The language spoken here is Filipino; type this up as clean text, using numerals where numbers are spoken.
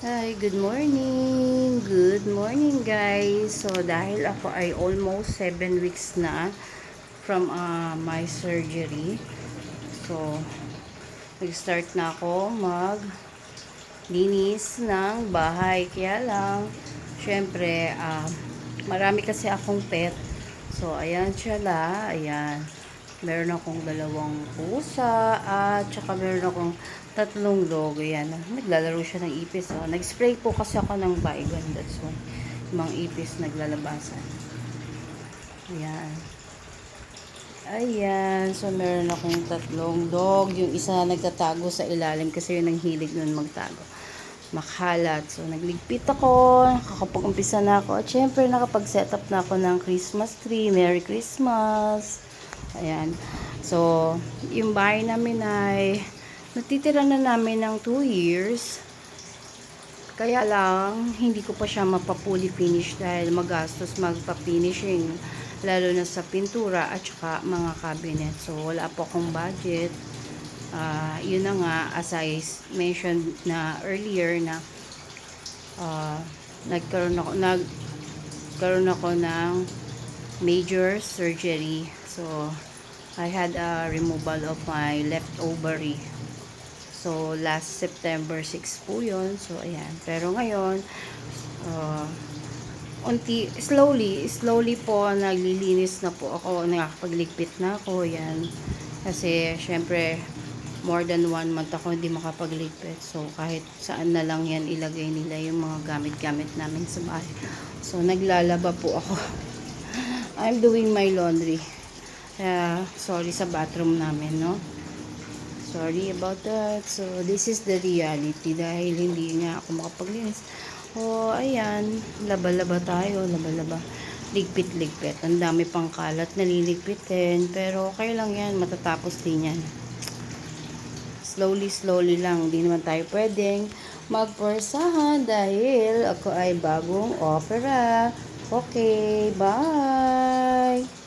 Hi, good morning. Good morning, guys. So, dahil ako ay almost 7 weeks na from my surgery. So, nag-start na ako linis ng bahay. Kaya lang, syempre, marami kasi akong pet. So, ayan siya la. Ayan. Meron akong dalawang pusa at saka meron akong tatlong dog. Ayan. Naglalaro siya ng ipis. Oh. Nag-spray po kasi ako ng Baygon. That's why. Yung mga ipis naglalabasan. Ayan. Ayan. So, meron akong tatlong dog. Yung isa nagtatago sa ilalim kasi yun ang hilig nun magtago. Makalat. So, nagligpit ako. Nakakapag-umpisa na ako. At syempre, nakapag-set up na ako ng Christmas tree. Merry Christmas! Ayan. So, yung bahay namin ay natitira na namin ng 2 years. Kaya lang, hindi ko pa siya mapapuli finish dahil magastos magpa-finishing. Lalo na sa pintura at saka mga cabinet. So, wala po akong budget. Yun na nga, as I mentioned na earlier na uh, nagkaroon ako ng major surgery. So, I had a removal of my left ovary. So, last September 6 po yun. So, ayan. Pero ngayon, uh, slowly po, naglilinis na po ako. Nakakapagligpit na ako. Ayan. Kasi, syempre, more than 1 month ako hindi makapagligpit. So, kahit saan na lang yan ilagay nila yung mga gamit-gamit namin sa bahay. So, naglalaba po ako. I'm doing my laundry. Sorry sa bathroom namin, no? Sorry about that. So, this is the reality dahil hindi nga ako makapaglinis. Ayan. Laba-laba tayo. Laba-laba. Ligpit-ligpit. Ang dami pang kalat na liligpitin. Pero, okay lang yan. Matatapos din yan. Slowly lang. Hindi naman tayo pwedeng magporsahan dahil ako ay bagong opera. Okay. Bye!